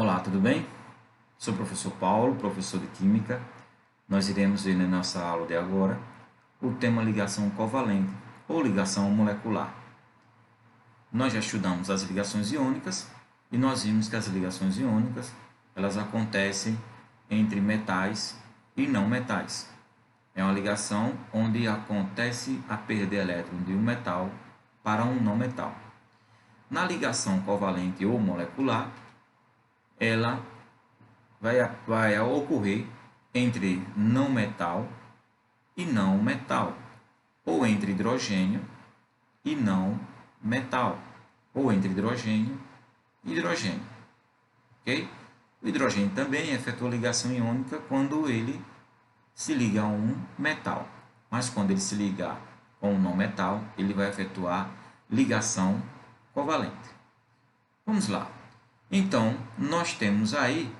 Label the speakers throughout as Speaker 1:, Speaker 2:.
Speaker 1: Olá, tudo bem? Sou o professor Paulo, professor de Química. Nós iremos ver na nossa aula de agora o tema ligação covalente ou ligação molecular. Nós já estudamos as ligações iônicas e nós vimos que as ligações iônicas elas acontecem entre metais e não metais. É uma ligação onde acontece a perda de elétron de um metal para um não metal. Na ligação covalente ou molecular, ela vai ocorrer entre não metal e não metal, ou entre hidrogênio e não metal, ou entre hidrogênio e hidrogênio. Ok? O hidrogênio também efetua ligação iônica quando ele se liga a um metal, mas quando ele se ligar com um não metal, ele vai efetuar ligação covalente. Vamos lá. Então, nós temos aí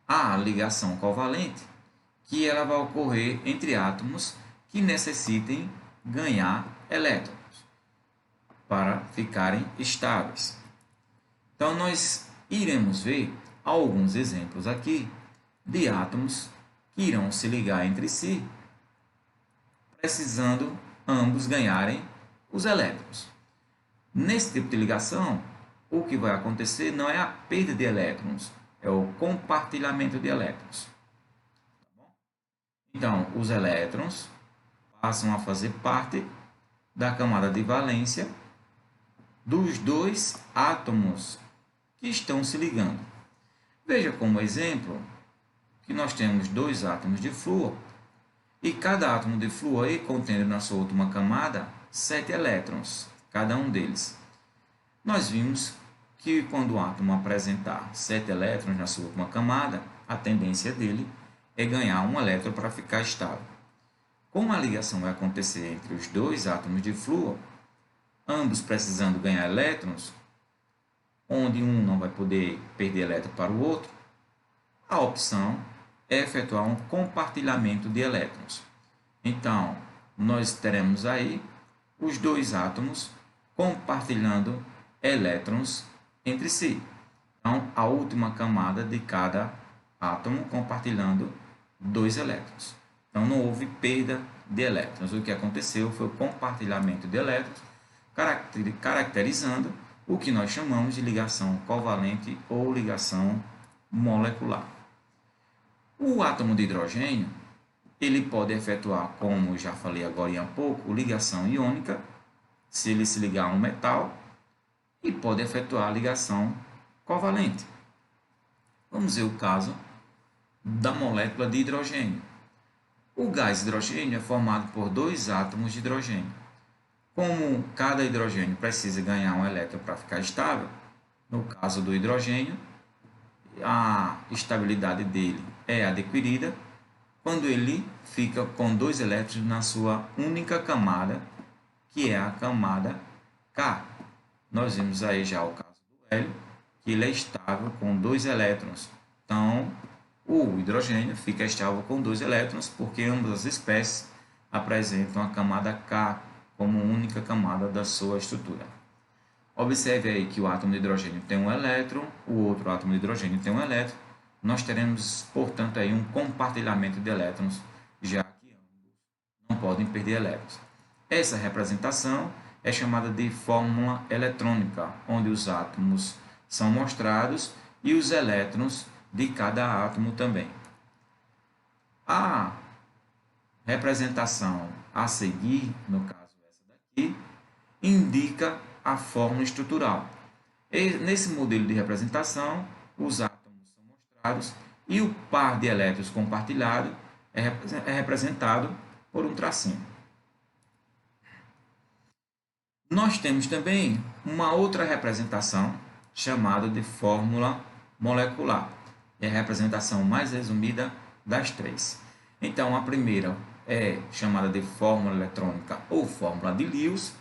Speaker 1: a ligação covalente, que ela vai ocorrer entre átomos que necessitem ganhar elétrons para ficarem estáveis. Então, nós iremos ver alguns exemplos aqui de átomos que irão se ligar entre si, precisando ambos ganharem os elétrons. Nesse tipo de ligação, o que vai acontecer não é a perda de elétrons, é o compartilhamento de elétrons. Então, os elétrons passam a fazer parte da camada de valência dos dois átomos que estão se ligando. Veja como exemplo que nós temos dois átomos de flúor e cada átomo de flúor aí contém na sua última camada 7 elétrons, cada um deles. Nós vimos que quando o átomo apresentar 7 elétrons na sua última camada, a tendência dele é ganhar um elétron para ficar estável. Como a ligação vai acontecer entre os dois átomos de flúor, ambos precisando ganhar elétrons, onde um não vai poder perder elétron para o outro, a opção é efetuar um compartilhamento de elétrons. Então, nós teremos aí os dois átomos compartilhando elétrons entre si. Então, a última camada de cada átomo compartilhando 2 elétrons. Então, não houve perda de elétrons. O que aconteceu foi o compartilhamento de elétrons, caracterizando o que nós chamamos de ligação covalente ou ligação molecular. O átomo de hidrogênio, ele pode efetuar, como já falei agora há pouco, ligação iônica, se ele se ligar a um metal, e pode efetuar a ligação covalente. Vamos ver o caso da molécula de hidrogênio. O gás hidrogênio é formado por dois átomos de hidrogênio. Como cada hidrogênio precisa ganhar um elétron para ficar estável, no caso do hidrogênio, a estabilidade dele é adquirida quando ele fica com 2 elétrons na sua única camada, que é a camada K. Nós vimos aí já o caso do hélio, que ele é estável com 2 elétrons. Então, o hidrogênio fica estável com 2 elétrons, porque ambas as espécies apresentam a camada K como única camada da sua estrutura. Observe aí que o átomo de hidrogênio tem um elétron, o outro átomo de hidrogênio tem um elétron. Nós teremos, portanto, aí um compartilhamento de elétrons, já que ambos não podem perder elétrons. Essa representação é chamada de fórmula eletrônica, onde os átomos são mostrados e os elétrons de cada átomo também. A representação a seguir, no caso essa daqui, indica a fórmula estrutural. E nesse modelo de representação, os átomos são mostrados e o par de elétrons compartilhado é representado por um tracinho. Nós temos também uma outra representação chamada de fórmula molecular. É a representação mais resumida das três. Então, a primeira é chamada de fórmula eletrônica ou fórmula de Lewis.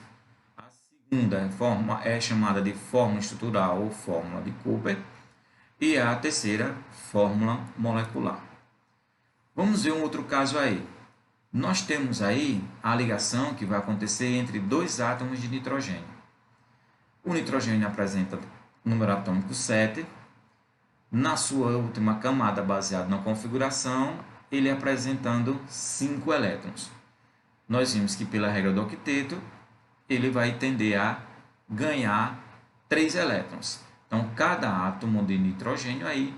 Speaker 1: A segunda forma é chamada de fórmula estrutural ou fórmula de Cooper. E a terceira, fórmula molecular. Vamos ver um outro caso aí. Nós temos aí a ligação que vai acontecer entre dois átomos de nitrogênio. O nitrogênio apresenta número atômico 7 Na sua última camada, baseado na configuração, ele apresentando 5 elétrons. Nós vimos que pela regra do octeto, ele vai tender a ganhar 3 elétrons. Então, cada átomo de nitrogênio aí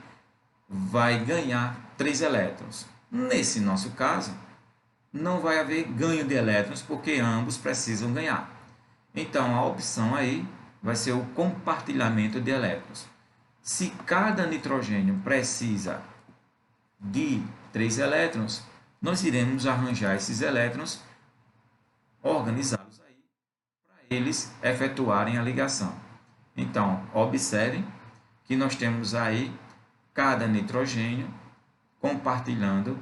Speaker 1: vai ganhar 3 elétrons. Nesse nosso caso, não vai haver ganho de elétrons, porque ambos precisam ganhar. Então, a opção aí vai ser o compartilhamento de elétrons. Se cada nitrogênio precisa de 3 elétrons, nós iremos arranjar esses elétrons, organizá-los aí, para eles efetuarem a ligação. Então, observem que nós temos aí cada nitrogênio compartilhando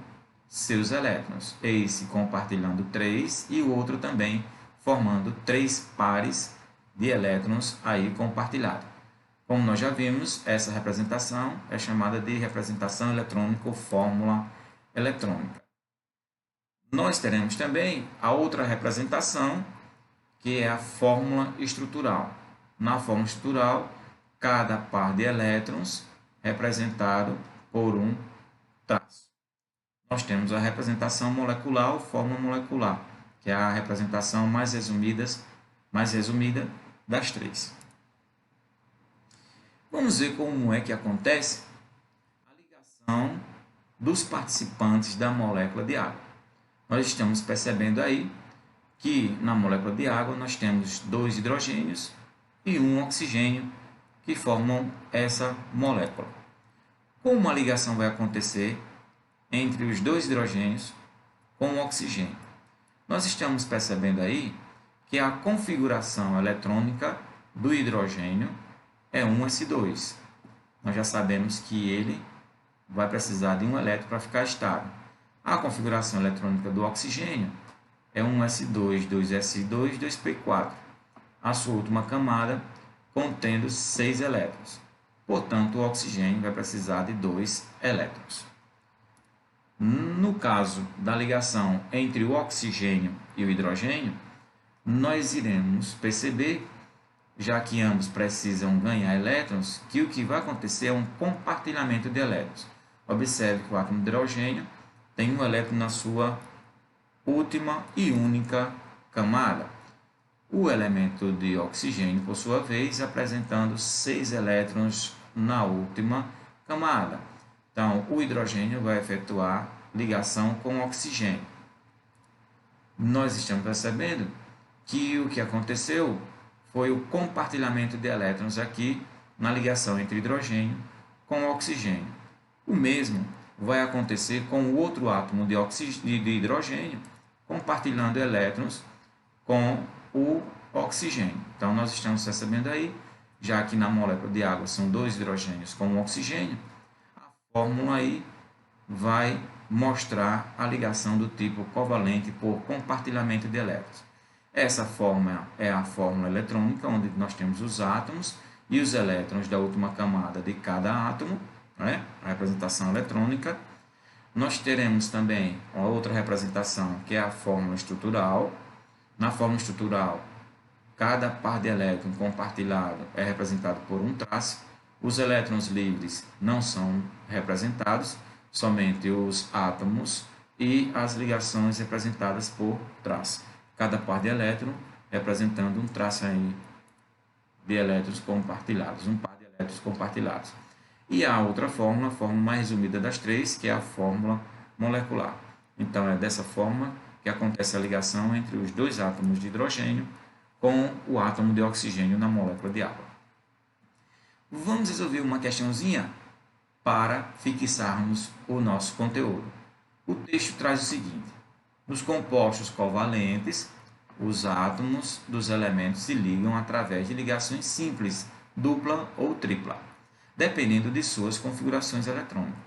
Speaker 1: seus elétrons. Esse compartilhando 3 e o outro também formando 3 pares de elétrons aí compartilhados. Como nós já vimos, essa representação é chamada de representação eletrônica ou fórmula eletrônica. Nós teremos também a outra representação, que é a fórmula estrutural. Na fórmula estrutural, cada par de elétrons representado por um traço. Nós temos a representação molecular ou fórmula molecular, que é a representação mais resumida das 3. Vamos ver como é que acontece a ligação dos participantes da molécula de água. Nós estamos percebendo aí que na molécula de água nós temos 2 hidrogênios e 1 oxigênio que formam essa molécula. Como a ligação vai acontecer entre os 2 hidrogênios com o oxigênio? Nós estamos percebendo aí que a configuração eletrônica do hidrogênio é 1s2. Nós já sabemos que ele vai precisar de um elétron para ficar estável. A configuração eletrônica do oxigênio é 1s2, 2s2, 2p4. A sua última camada contendo 6 elétrons. Portanto, o oxigênio vai precisar de 2 elétrons. No caso da ligação entre o oxigênio e o hidrogênio, nós iremos perceber, já que ambos precisam ganhar elétrons, que o que vai acontecer é um compartilhamento de elétrons. Observe que o átomo de hidrogênio tem um elétron na sua última e única camada. O elemento de oxigênio, por sua vez, apresentando 6 elétrons na última camada. Então, o hidrogênio vai efetuar ligação com o oxigênio. Nós estamos percebendo que o que aconteceu foi o compartilhamento de elétrons aqui na ligação entre hidrogênio com o oxigênio. O mesmo vai acontecer com o outro átomo de hidrogênio compartilhando elétrons com o oxigênio. Então, nós estamos percebendo aí, já que na molécula de água são 2 hidrogênios com um oxigênio, a fórmula aí vai mostrar a ligação do tipo covalente por compartilhamento de elétrons. Essa fórmula é a fórmula eletrônica, onde nós temos os átomos e os elétrons da última camada de cada átomo, né? A representação eletrônica. Nós teremos também uma outra representação, que é a fórmula estrutural. Na fórmula estrutural, cada par de elétrons compartilhado é representado por um traço. Os elétrons livres não são representados, somente os átomos e as ligações representadas por traço. Cada par de elétron representando um traço aí de elétrons compartilhados, um par de elétrons compartilhados. E a outra fórmula, a fórmula mais resumida das 3, que é a fórmula molecular. Então, é dessa forma que acontece a ligação entre os 2 átomos de hidrogênio com o átomo de oxigênio na molécula de água. Vamos resolver uma questãozinha para fixarmos o nosso conteúdo. O texto traz o seguinte: nos compostos covalentes, os átomos dos elementos se ligam através de ligações simples, dupla ou tripla, dependendo de suas configurações eletrônicas.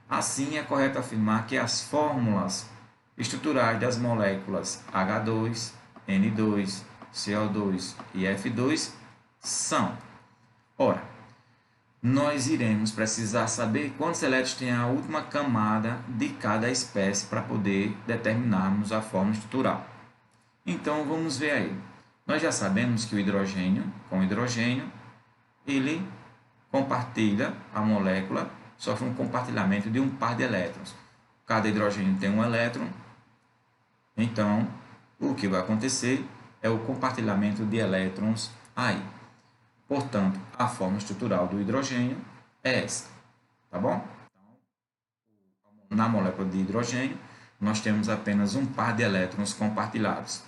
Speaker 1: Assim, é correto afirmar que as fórmulas estruturais das moléculas H2, N2, CO2 e F2 são... Ora, nós iremos precisar saber quantos elétrons tem a última camada de cada espécie para poder determinarmos a fórmula estrutural. Então, vamos ver aí. Nós já sabemos que o hidrogênio, com hidrogênio, ele compartilha, a molécula sofre um compartilhamento de um par de elétrons. Cada hidrogênio tem um elétron, então o que vai acontecer é o compartilhamento de elétrons aí. Portanto, a forma estrutural do hidrogênio é essa, tá bom? Na molécula de hidrogênio, nós temos apenas um par de elétrons compartilhados.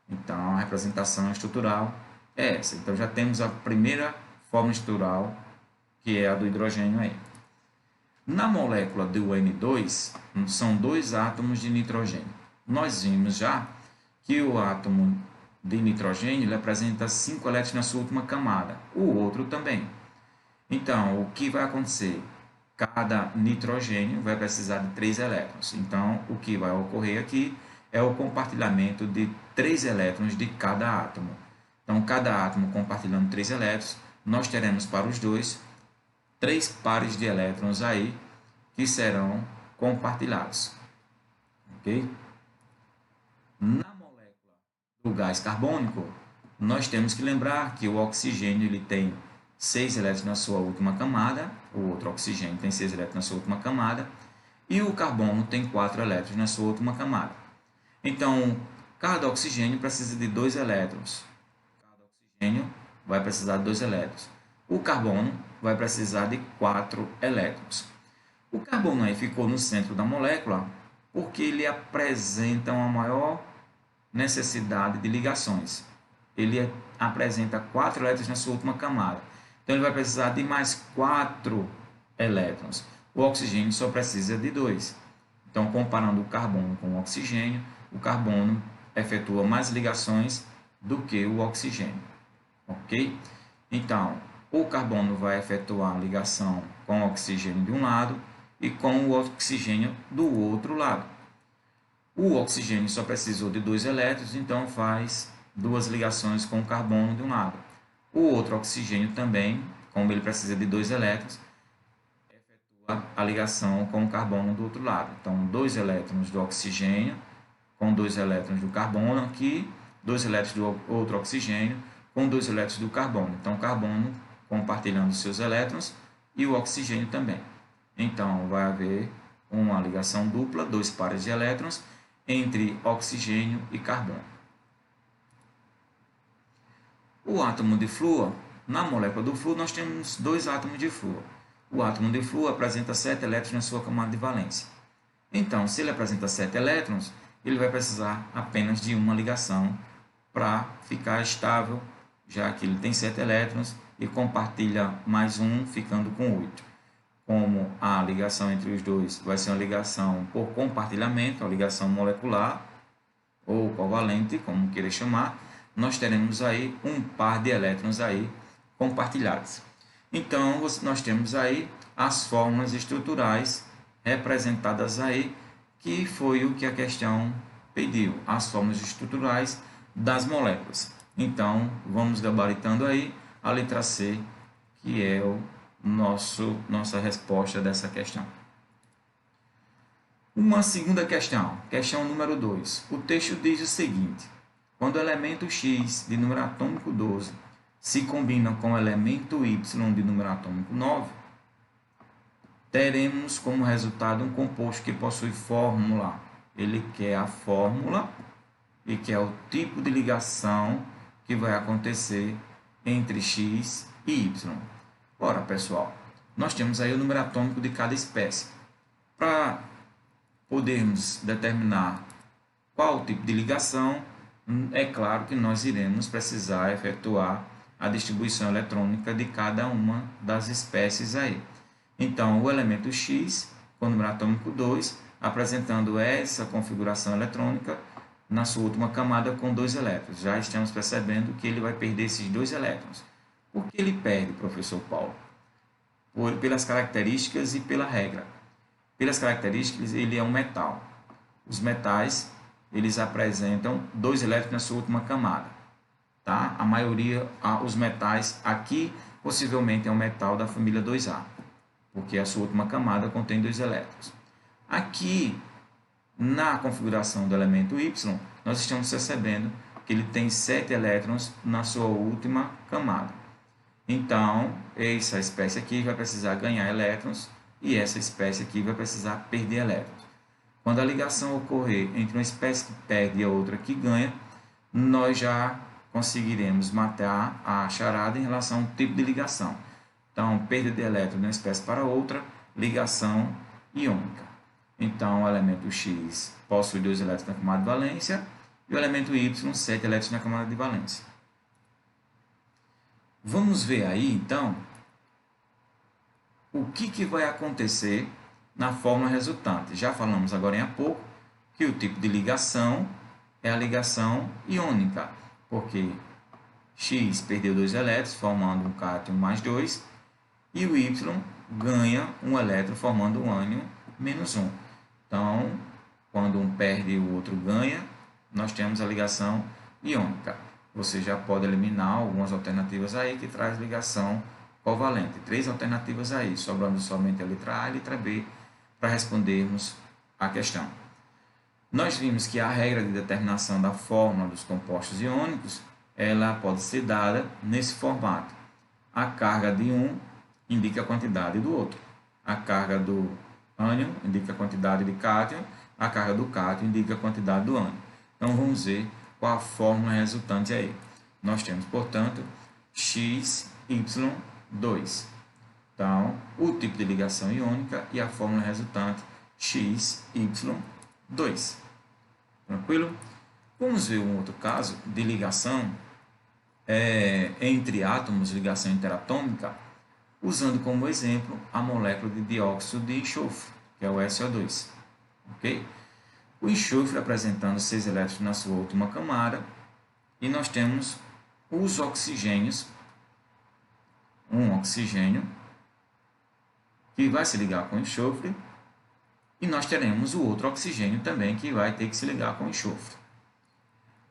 Speaker 1: Então, a representação estrutural é essa. Então, já temos a primeira forma estrutural, que é a do hidrogênio aí. Na molécula do N2, são 2 átomos de nitrogênio. Nós vimos já que o átomo de nitrogênio ele apresenta 5 elétrons na sua última camada, o outro também. Então, o que vai acontecer? Cada nitrogênio vai precisar de 3 elétrons. Então, o que vai ocorrer aqui é o compartilhamento de 3 elétrons de cada átomo. Então, cada átomo compartilhando 3 elétrons, nós teremos para os dois 3 pares de elétrons aí que serão compartilhados. Ok? Na molécula do gás carbônico, nós temos que lembrar que o oxigênio ele tem 6 elétrons na sua última camada, o outro oxigênio tem 6 elétrons na sua última camada, e o carbono tem 4 elétrons na sua última camada. Então, cada oxigênio precisa de 2 elétrons. Cada oxigênio vai precisar de 2 elétrons. O carbono vai precisar de 4 elétrons. O carbono aí ficou no centro da molécula porque ele apresenta uma maior necessidade de ligações. Ele apresenta 4 elétrons na sua última camada. Então, ele vai precisar de mais 4 elétrons. O oxigênio só precisa de 2. Então, comparando o carbono com o oxigênio, o carbono efetua mais ligações do que o oxigênio. Ok? Então, o carbono vai efetuar a ligação com o oxigênio de um lado e com o oxigênio do outro lado. O oxigênio só precisou de 2 elétrons, então faz 2 ligações com o carbono de um lado. O outro oxigênio também, como ele precisa de 2 elétrons, efetua a ligação com o carbono do outro lado. Então, 2 elétrons do oxigênio com 2 elétrons do carbono aqui, 2 elétrons do outro oxigênio com 2 elétrons do carbono. Então, o carbono compartilhando seus elétrons e o oxigênio também. Então, vai haver uma ligação dupla, 2 pares de elétrons, entre oxigênio e carbono. O átomo de flúor, na molécula do flúor, nós temos 2 átomos de flúor. O átomo de flúor apresenta 7 elétrons na sua camada de valência. Então, se ele apresenta 7 elétrons, ele vai precisar apenas de uma ligação para ficar estável, já que ele tem 7 elétrons e compartilha mais um, ficando com 8. Como a ligação entre os dois vai ser uma ligação por compartilhamento, a ligação molecular ou covalente, como queira chamar, nós teremos aí um par de elétrons aí compartilhados. Então, nós temos aí as formas estruturais representadas aí, que foi o que a questão pediu, as formas estruturais das moléculas. Então, vamos gabaritando aí a letra C, que é nossa resposta dessa questão. Uma segunda questão, questão número 2. O texto diz o seguinte: quando o elemento X de número atômico 12 se combina com o elemento Y de número atômico 9, teremos como resultado um composto que possui fórmula. Ele quer a fórmula e quer o tipo de ligação que vai acontecer entre X e Y. Ora, pessoal, nós temos aí o número atômico de cada espécie. Para podermos determinar qual tipo de ligação, é claro que nós iremos precisar efetuar a distribuição eletrônica de cada uma das espécies aí. Então, o elemento X, com o número atômico 2, apresentando essa configuração eletrônica na sua última camada com 2 elétrons. Já estamos percebendo que ele vai perder esses 2 elétrons. Por que ele perde, professor Paulo? Pelas características e pela regra. Pelas características, ele é um metal. Os metais, eles apresentam 2 elétrons na sua última camada. Tá? A maioria, os metais aqui, possivelmente é um metal da família 2A, porque a sua última camada contém 2 elétrons. Aqui, na configuração do elemento Y, nós estamos percebendo que ele tem 7 elétrons na sua última camada. Então, essa espécie aqui vai precisar ganhar elétrons e essa espécie aqui vai precisar perder elétrons. Quando a ligação ocorrer entre uma espécie que perde e a outra que ganha, nós já conseguiremos matar a charada em relação ao tipo de ligação. Então, perda de elétron de uma espécie para outra, ligação iônica. Então, o elemento X possui 2 elétrons na camada de valência e o elemento Y, 7 elétrons na camada de valência. Vamos ver aí, então, o que vai acontecer na fórmula resultante. Já falamos agora há pouco que o tipo de ligação é a ligação iônica, porque X perdeu 2 elétrons, formando um cátion mais 2, e o Y ganha um elétron, formando um ânion menos 1. Então, quando um perde e o outro ganha, nós temos a ligação iônica. Você já pode eliminar algumas alternativas aí que traz ligação covalente. 3 alternativas aí, sobrando somente a letra A e a letra B para respondermos a questão. Nós vimos que a regra de determinação da fórmula dos compostos iônicos, ela pode ser dada nesse formato. A carga de um indica a quantidade do outro. A carga do ânion indica a quantidade de cátion, a carga do cátion indica a quantidade do ânion. Então, vamos ver qual a fórmula resultante aí. Nós temos, portanto, XY2. Então, o tipo de ligação iônica e a fórmula resultante XY2. Tranquilo? Vamos ver um outro caso de ligação entre átomos, ligação interatômica, usando como exemplo a molécula de dióxido de enxofre, que é o SO2. Ok? O enxofre apresentando 6 elétrons na sua última camada, e nós temos os oxigênios, um oxigênio que vai se ligar com o enxofre, e nós teremos o outro oxigênio também que vai ter que se ligar com o enxofre.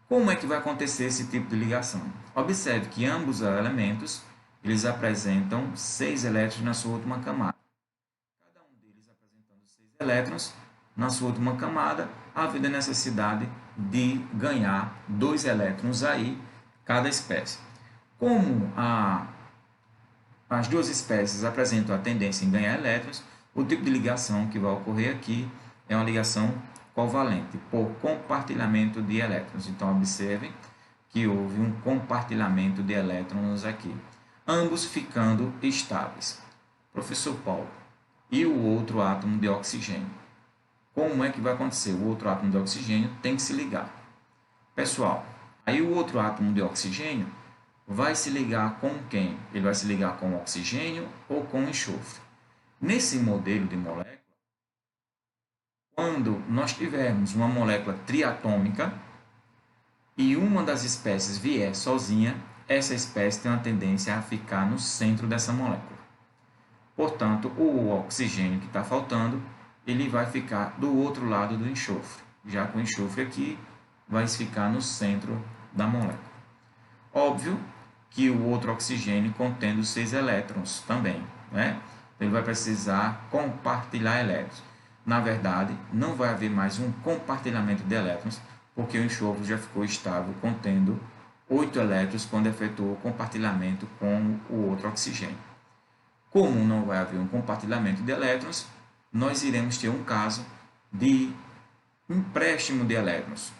Speaker 1: Como é que vai acontecer esse tipo de ligação? Observe que ambos os elementos eles apresentam 6 elétrons na sua última camada. Cada um deles apresentando 6 elétrons na sua última camada, havendo a necessidade de ganhar 2 elétrons aí, cada espécie. Como as duas espécies apresentam a tendência em ganhar elétrons, o tipo de ligação que vai ocorrer aqui é uma ligação covalente, por compartilhamento de elétrons. Então, observem que houve um compartilhamento de elétrons aqui, ambos ficando estáveis. Professor Paulo, e o outro átomo de oxigênio? Como é que vai acontecer? O outro átomo de oxigênio tem que se ligar. Pessoal, aí o outro átomo de oxigênio vai se ligar com quem? Ele vai se ligar com o oxigênio ou com o enxofre. Nesse modelo de molécula, quando nós tivermos uma molécula triatômica e uma das espécies vier sozinha, essa espécie tem uma tendência a ficar no centro dessa molécula. Portanto, o oxigênio que está faltando, ele vai ficar do outro lado do enxofre. Já que o enxofre aqui vai ficar no centro da molécula. Óbvio que o outro oxigênio contendo 6 elétrons também, né? Ele vai precisar compartilhar elétrons. Na verdade, não vai haver mais um compartilhamento de elétrons, porque o enxofre já ficou estável, contendo 8 elétrons quando efetuou o compartilhamento com o outro oxigênio. Como não vai haver um compartilhamento de elétrons, nós iremos ter um caso de empréstimo de elétrons.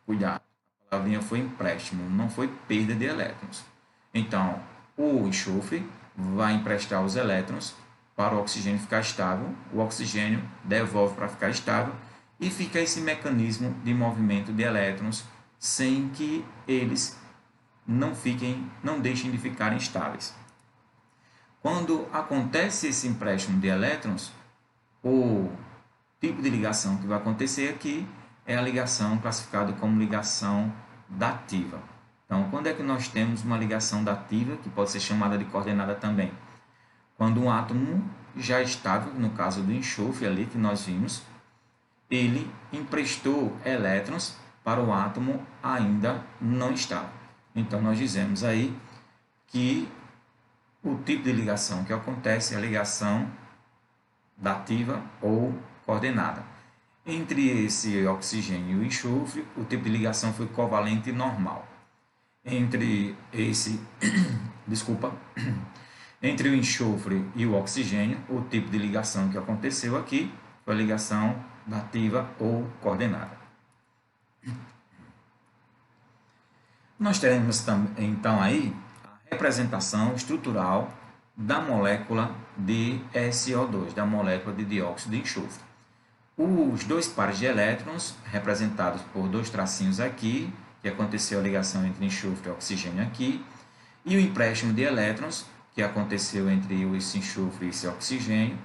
Speaker 1: Cuidado, a palavrinha foi empréstimo, não foi perda de elétrons. Então, o enxofre vai emprestar os elétrons para o oxigênio ficar estável, o oxigênio devolve para ficar estável e fica esse mecanismo de movimento de elétrons sem que eles não deixem de ficarem estáveis. Quando acontece esse empréstimo de elétrons, o tipo de ligação que vai acontecer aqui é a ligação classificada como ligação dativa. Então, quando é que nós temos uma ligação dativa, que pode ser chamada de coordenada também? Quando um átomo já estável, no caso do enxofre ali que nós vimos, ele emprestou elétrons para o átomo ainda não estável. Então, nós dizemos aí que o tipo de ligação que acontece é a ligação dativa ou coordenada. Entre esse oxigênio e o enxofre, o tipo de ligação foi covalente normal. Entre esse desculpa, entre o enxofre e o oxigênio, o tipo de ligação que aconteceu aqui foi a ligação dativa ou coordenada. Nós teremos então aí a representação estrutural da molécula de SO2, da molécula de dióxido de enxofre. Os dois pares de elétrons, representados por dois tracinhos aqui, que aconteceu a ligação entre enxofre e oxigênio aqui, e o empréstimo de elétrons, que aconteceu entre esse enxofre e esse oxigênio,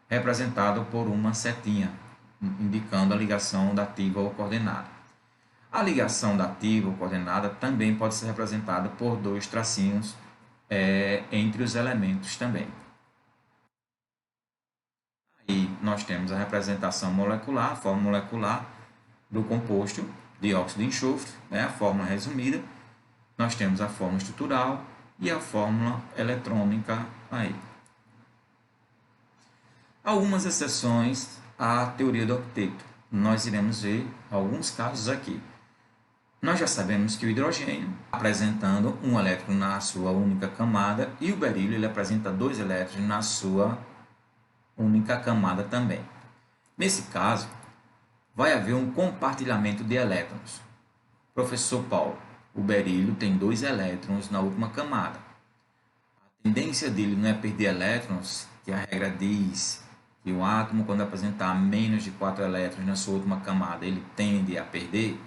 Speaker 1: representado por uma setinha, indicando a ligação dativa ou coordenada. A ligação dativa ou coordenada também pode ser representada por dois tracinhos entre os elementos também. Aí nós temos a representação molecular, a forma molecular do composto dióxido de enxofre, a fórmula resumida. Nós temos a fórmula estrutural e a fórmula eletrônica aí. Algumas exceções à teoria do octeto. Nós iremos ver alguns casos aqui. Nós já sabemos que o hidrogênio, apresentando um elétron na sua única camada, e o berílio ele apresenta dois elétrons na sua única camada também. Nesse caso, vai haver um compartilhamento de elétrons. Professor Paulo, o berílio tem dois elétrons na última camada. A tendência dele não é perder elétrons, que a regra diz que o átomo, quando apresentar menos de 4 elétrons na sua última camada, ele tende a perder?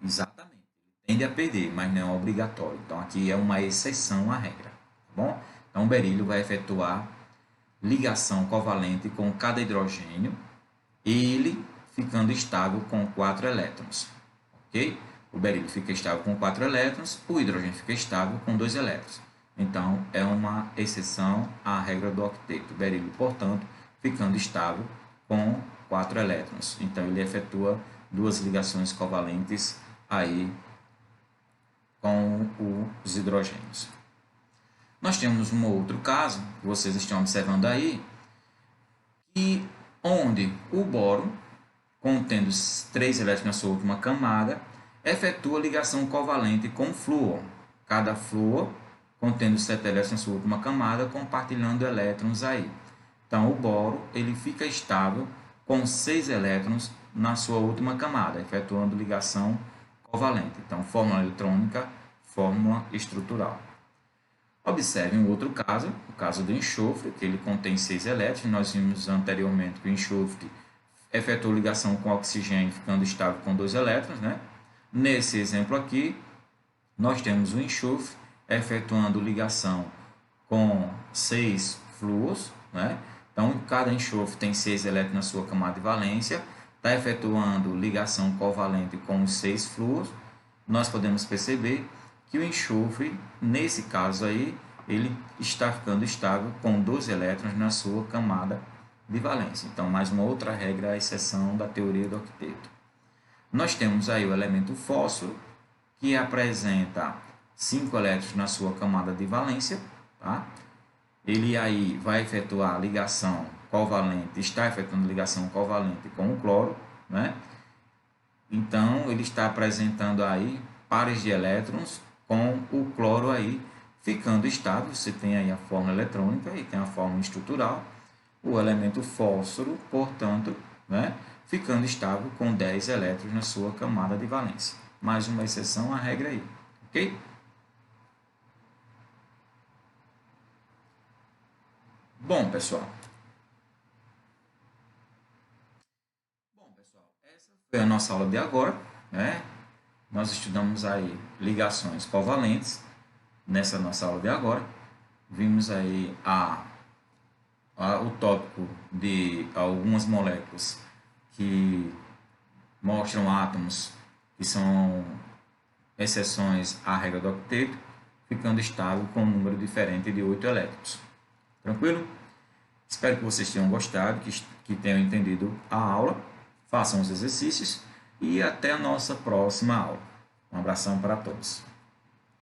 Speaker 1: Exatamente, ele tende a perder, mas não é obrigatório. Então, aqui é uma exceção à regra. Tá bom? Então, o berílio vai efetuar ligação covalente com cada hidrogênio, ele ficando estável com 4 elétrons. Ok? O berílio fica estável com 4 elétrons, o hidrogênio fica estável com 2 elétrons. Então, é uma exceção à regra do octeto. O berílio, portanto, ficando estável com 4 elétrons. Então, ele efetua duas ligações covalentes aí com os hidrogênios. Nós temos um outro caso, que vocês estão observando aí, que onde o boro, contendo 3 elétrons na sua última camada, efetua ligação covalente com o flúor. Cada flúor contendo 7 elétrons na sua última camada, compartilhando elétrons aí. Então, o boro ele fica estável com 6 elétrons na sua última camada, efetuando ligação covalente. Então, fórmula eletrônica, fórmula estrutural. Observe um outro caso, o caso do enxofre, que ele contém 6 elétrons. Nós vimos anteriormente que o enxofre efetuou ligação com oxigênio, ficando estável com 2 elétrons. Nesse exemplo aqui, nós temos o enxofre efetuando ligação com 6 flúors. Então, cada enxofre tem 6 elétrons na sua camada de valência, está efetuando ligação covalente com os 6 flúors. Nós podemos perceber que o enxofre, nesse caso aí, ele está ficando estável com 2 elétrons na sua camada de valência. Então, mais uma outra regra, a exceção da teoria do octeto. Nós temos aí o elemento fósforo, que apresenta 5 elétrons na sua camada de valência. Ele aí vai efetuar ligação covalente, está efetuando ligação covalente com o cloro. Então, ele está apresentando aí pares de elétrons com o cloro aí ficando estável. Você tem aí a fórmula eletrônica e tem a fórmula estrutural. O elemento fósforo, portanto, ficando estável com 10 elétrons na sua camada de valência. Mais uma exceção à regra aí, ok? Bom, pessoal. Essa foi a nossa aula de agora, Nós estudamos aí ligações covalentes nessa nossa aula de agora. Vimos aí o tópico de algumas moléculas que mostram átomos que são exceções à regra do octeto, ficando estável com um número diferente de 8 elétrons. Tranquilo? Espero que vocês tenham gostado, que tenham entendido a aula. Façam os exercícios e até a nossa próxima aula. Um abração para todos.